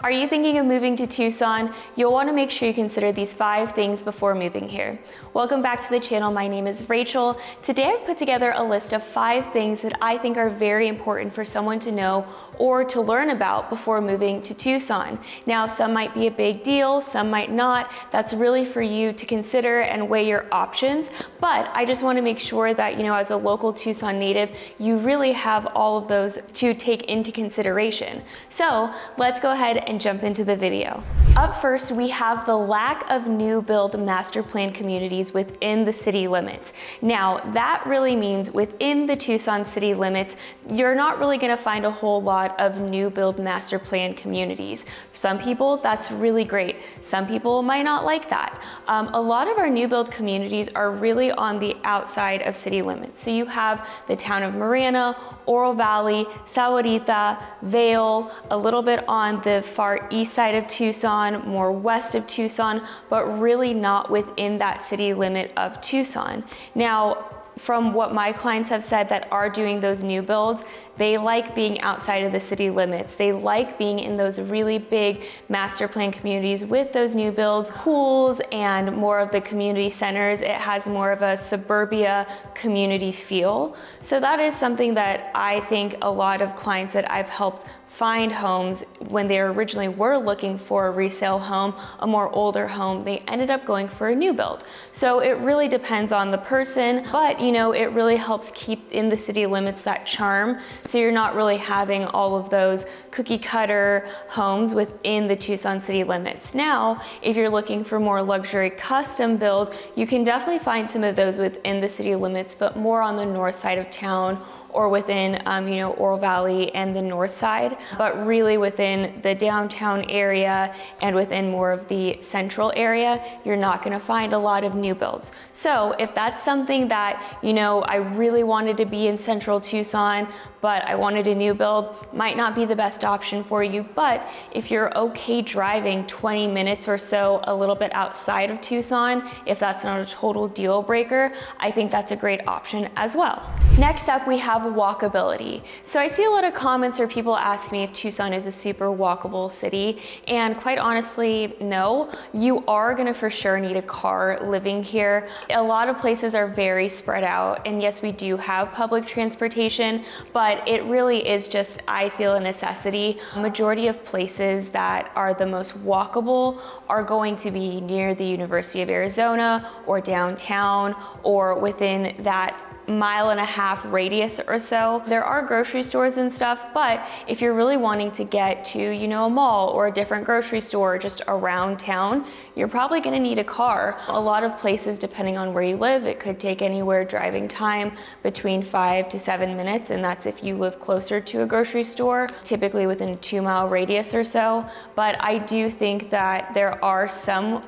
Are you thinking of moving to Tucson? You'll want to make sure you consider these 5 things before moving here. Welcome back to the channel. My name is Rachel. Today I've put together a list of 5 things that I think are very important for someone to know or to learn about before moving to Tucson. Now, some might be a big deal, some might not. That's really for you to consider and weigh your options. But I just want to make sure that, as a local Tucson native, you really have all of those to take into consideration. So let's go ahead and jump into the video. Up first, we have the lack of new build master plan communities within the city limits. Now, that really means within the Tucson city limits, you're not really going to find a whole lot of new build master plan communities. For some people, that's really great. Some people might not like that. A lot of our new build communities are really on the outside of city limits. So you have the town of Marana, Oro Valley, Sahuarita, Vail, a little bit on the far east side of Tucson, more west of Tucson, but really not within that city limit of Tucson. Now, from what my clients have said that are doing those new builds, they like being outside of the city limits. They like being in those really big master plan communities with those new builds, pools, and more of the community centers. It has more of a suburbia community feel. So that is something that I think a lot of clients that I've helped find homes when they originally were looking for a resale home, a more older home, they ended up going for a new build. So it really depends on the person, but it really helps keep in the city limits that charm. So you're not really having all of those cookie cutter homes within the Tucson city limits. Now, if you're looking for more luxury custom build, you can definitely find some of those within the city limits, but more on the north side of town or within, Oro Valley and the north side, but really within the downtown area and within more of the central area, you're not gonna find a lot of new builds. So if that's something that, I really wanted to be in central Tucson, but I wanted a new build, might not be the best option for you. But if you're okay driving 20 minutes or so a little bit outside of Tucson, if that's not a total deal breaker, I think that's a great option as well. Next up, we have walkability. So I see a lot of comments or people ask me if Tucson is a super walkable city, and quite honestly, no. You are gonna for sure need a car living here. A lot of places are very spread out, and yes, we do have public transportation, but it really is just, I feel, a necessity. Majority of places that are the most walkable are going to be near the University of Arizona or downtown or within that 1.5 mile radius or so. There are grocery stores and stuff, but if you're really wanting to get to, a mall or a different grocery store just around town, you're probably gonna need a car. A lot of places, depending on where you live, it could take anywhere driving time between 5 to 7 minutes, and that's if you live closer to a grocery store, typically within a 2-mile radius or so. But I do think that there are some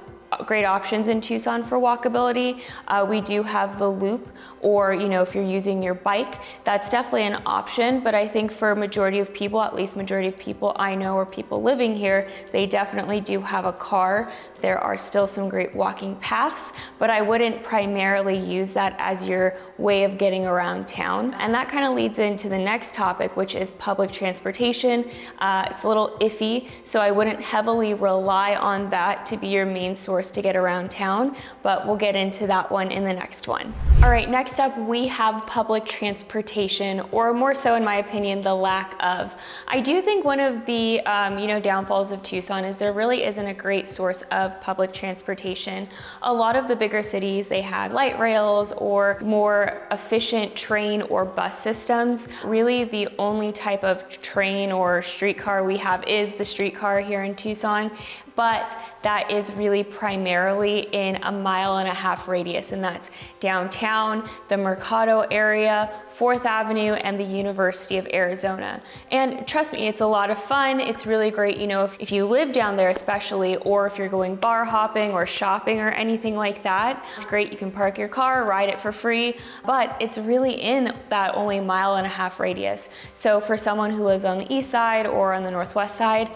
great options in Tucson for walkability. We do have the Loop, or if you're using your bike, that's definitely an option. But I think for a majority of people, at least majority of people I know or people living here, they definitely do have a car. There are still some great walking paths, but I wouldn't primarily use that as your way of getting around town. And that kind of leads into the next topic, which is public transportation. It's a little iffy, so I wouldn't heavily rely on that to be your main source to get around town, but we'll get into that one in the next one. All right, next up we have public transportation, or more so in my opinion, the lack of. I do think one of the downfalls of Tucson is there really isn't a great source of public transportation. A lot of the bigger cities, they have light rails or more efficient train or bus systems. Really the only type of train or streetcar we have is the streetcar here in Tucson, but that is really primarily in a 1.5 mile radius, and that's downtown, the Mercado area, 4th Avenue, and the University of Arizona. And trust me, it's a lot of fun. It's really great, if you live down there especially, or if you're going bar hopping or shopping or anything like that, it's great. You can park your car, ride it for free, but it's really in that only 1.5 mile radius. So for someone who lives on the east side or on the northwest side,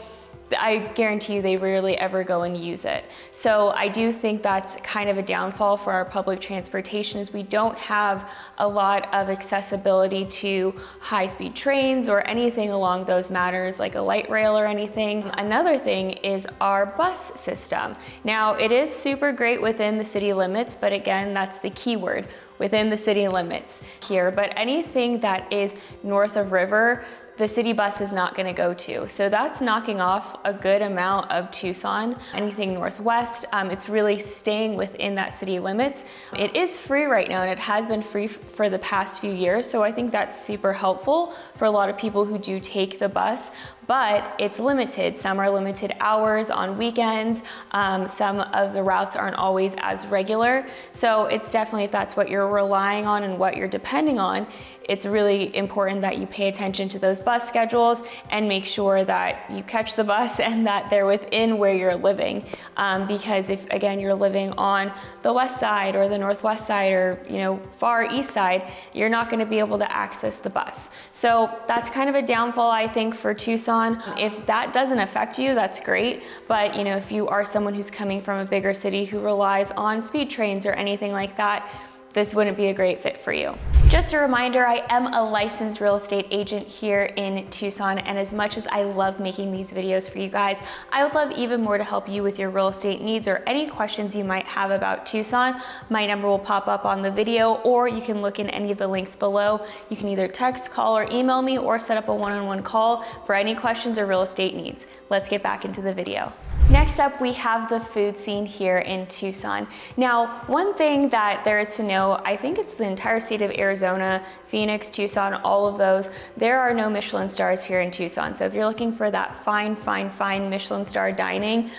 I guarantee you they rarely ever go and use it. So I do think that's kind of a downfall for our public transportation, is we don't have a lot of accessibility to high-speed trains or anything along those matters, like a light rail or anything. Another thing is our bus system. Now, it is super great within the city limits, but again, that's the key word, within the city limits here. But anything that is north of river, the city bus is not going to go to. So that's knocking off a good amount of Tucson. Anything northwest, it's really staying within that city limits. It is free right now, and it has been free for the past few years. So I think that's super helpful for a lot of people who do take the bus, but it's limited. Some are limited hours on weekends. Some of the routes aren't always as regular. So it's definitely, if that's what you're relying on and what you're depending on, it's really important that you pay attention to those bus schedules and make sure that you catch the bus and that they're within where you're living. Because if, again, you're living on the west side or the northwest side or, you know, far east side, you're not going to be able to access the bus. So that's kind of a downfall, I think, for Tucson. If that doesn't affect you, that's great. But, you know, if you are someone who's coming from a bigger city who relies on speed trains or anything like that, this wouldn't be a great fit for you. Just a reminder, I am a licensed real estate agent here in Tucson, and as much as I love making these videos for you guys, I would love even more to help you with your real estate needs or any questions you might have about Tucson. My number will pop up on the video, or you can look in any of the links below. You can either text, call, or email me, or set up a one-on-one call for any questions or real estate needs. Let's get back into the video. Next up, we have the food scene here in Tucson. Now, one thing that there is to know, I think it's the entire state of Arizona, Phoenix, Tucson, all of those, there are no Michelin stars here in Tucson. So if you're looking for that fine Michelin star dining,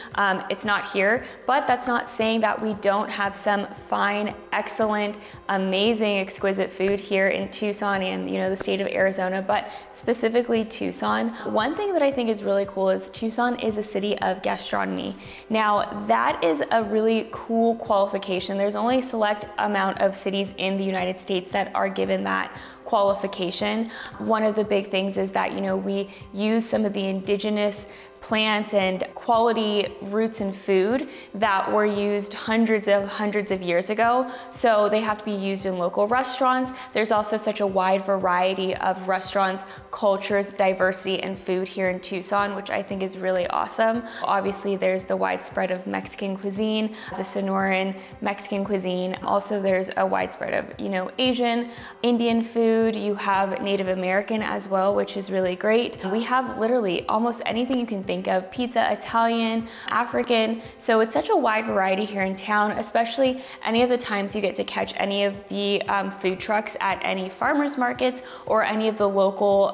it's not here, but that's not saying that we don't have some fine, excellent, amazing, exquisite food here in Tucson and, you know, the state of Arizona, but specifically Tucson. One thing that I think is really cool is Tucson is a city of gastronomy. Now, that is a really cool qualification. There's only a select amount of cities in the United States that are given that qualification. One of the big things is that, you know, we use some of the indigenous plants and quality roots in food that were used hundreds of years ago. So they have to be used in local restaurants. There's also such a wide variety of restaurants, cultures, diversity, and food here in Tucson, which I think is really awesome. Obviously, there's the widespread of Mexican cuisine, the Sonoran Mexican cuisine. Also, there's a widespread of, you know, Asian, Indian food. You have Native American as well, which is really great. We have literally almost anything you can think of: pizza, Italian, African. So it's such a wide variety here in town, especially any of the times you get to catch any of the food trucks at any farmers markets or any of the local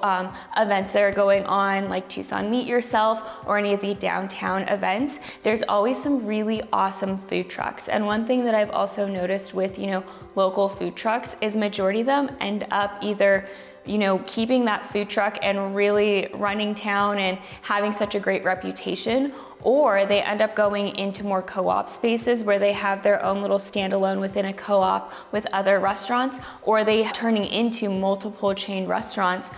events that are going on, like Tucson Meet Yourself or any of the downtown events. There's always some really awesome food trucks. And one thing that I've also noticed with, you know, local food trucks is majority of them end up either, you know, keeping that food truck and really running town and having such a great reputation, or they end up going into more co-op spaces where they have their own little standalone within a co-op with other restaurants, or they turning into multiple chain restaurants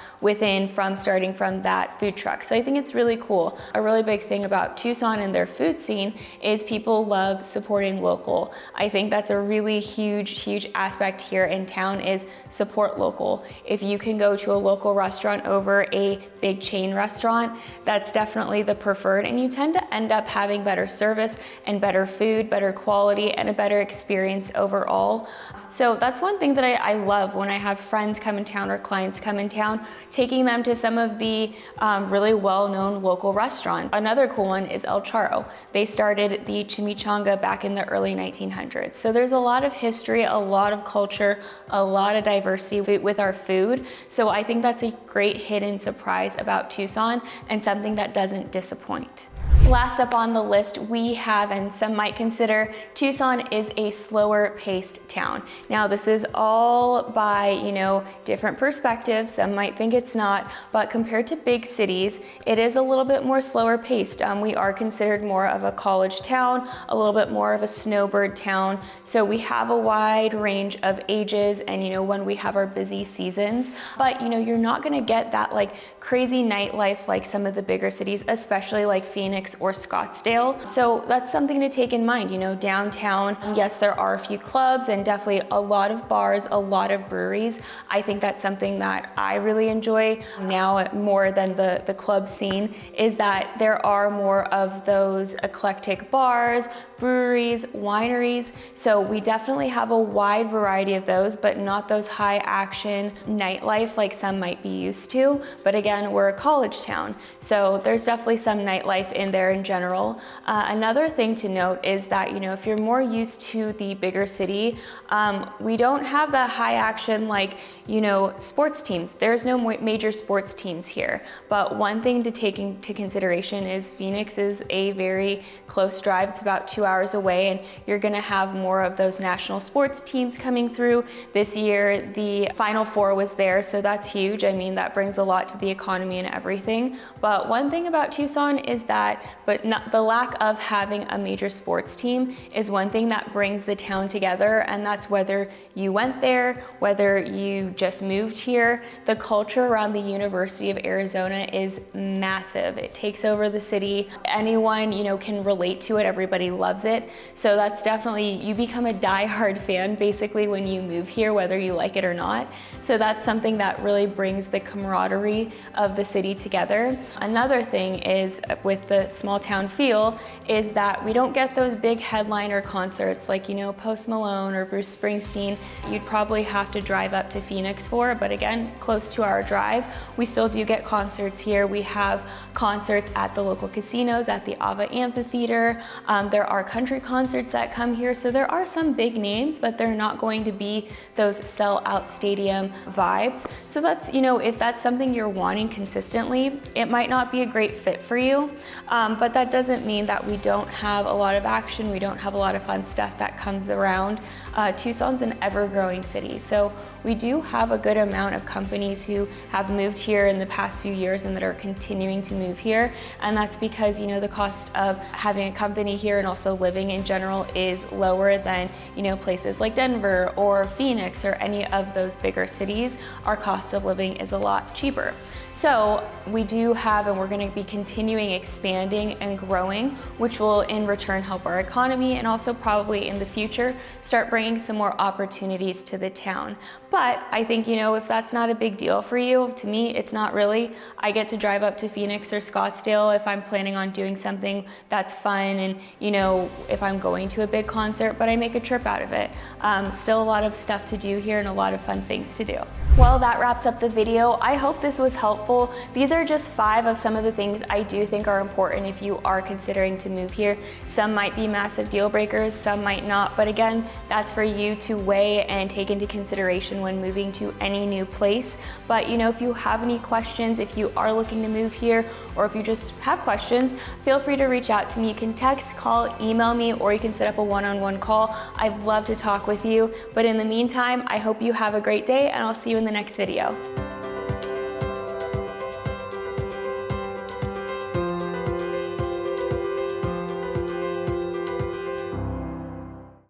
starting from that food truck. So I think it's really cool. A really big thing about Tucson and their food scene is people love supporting local. I think that's a really huge aspect here in town, is support local. If you can go to a local restaurant over a big chain restaurant, that's definitely the preferred, and you tend to end up having better service and better food, better quality, and a better experience overall. So that's one thing that I love when I have friends come in town or clients come in town, taking them to some of the really well-known local restaurants. Another cool one is El Charro. They started the chimichanga back in the early 1900s. So there's a lot of history, a lot of culture, a lot of diversity with our food. So I think that's a great hidden surprise about Tucson and something that doesn't disappoint. Last up on the list we have, and some might consider, Tucson is a slower paced town. Now this is all by, different perspectives. Some might think it's not, but compared to big cities, it is a little bit more slower paced. We are considered more of a college town, a little bit more of a snowbird town. So we have a wide range of ages and, when we have our busy seasons, but you're not gonna get that like crazy nightlife like some of the bigger cities, especially like Phoenix or Scottsdale. So that's something to take in mind. Downtown, yes, there are a few clubs and definitely a lot of bars, a lot of breweries. I think that's something that I really enjoy now more than the club scene, is that there are more of those eclectic bars, breweries, wineries. So we definitely have a wide variety of those, but not those high action nightlife like some might be used to. But again, we're a college town, so there's definitely some nightlife in there in general. Another thing to note is that, if you're more used to the bigger city, we don't have that high action like, sports teams. There's no major sports teams here. But one thing to take into consideration is Phoenix is a very close drive. It's about 2 hours away, and you're gonna have more of those national sports teams coming through. This year, the Final Four was there, so that's huge. I mean, that brings a lot to the economy and everything. But one thing about Tucson is that, the lack of having a major sports team is one thing that brings the town together, and that's whether you went there, whether you just moved here. The culture around the University of Arizona is massive. It takes over the city. Anyone, can relate to it. Everybody loves it. So that's definitely, you become a diehard fan basically when you move here, whether you like it or not. So that's something that really brings the camaraderie of the city together. Another thing is, with the small town feel, is that we don't get those big headliner concerts like, Post Malone or Bruce Springsteen. You'd probably have to drive up to Phoenix for, but again, close to our drive. We still do get concerts here. We have concerts at the local casinos, at the Ava Amphitheater. There are country concerts that come here. So there are some big names, but they're not going to be those sell-out stadium vibes. So that's, if that's something you're wanting consistently, it might not be a great fit for you. But that doesn't mean that we don't have a lot of action. We don't have a lot of fun stuff that comes around. Tucson's an ever-growing city, so we do have a good amount of companies who have moved here in the past few years and that are continuing to move here, and that's because the cost of having a company here and also living in general is lower than places like Denver or Phoenix or any of those bigger cities. Our cost of living is a lot cheaper. So we do have, and we're going to be continuing expanding and growing, which will in return help our economy and also probably in the future start bringing some more opportunities to the town. But I think, if that's not a big deal for you, to me, it's not really. I get to drive up to Phoenix or Scottsdale if I'm planning on doing something that's fun and, if I'm going to a big concert, but I make a trip out of it. Still a lot of stuff to do here and a lot of fun things to do. Well, that wraps up the video. I hope this was helpful. These are just 5 of some of the things I do think are important if you are considering to move here. Some might be massive deal breakers, some might not, but again, that's for you to weigh and take into consideration when moving to any new place. But if you have any questions, if you are looking to move here, or if you just have questions, feel free to reach out to me. You can text, call, email me, or you can set up a one-on-one call. I'd love to talk with you. But in the meantime, I hope you have a great day, and I'll see you in the next video.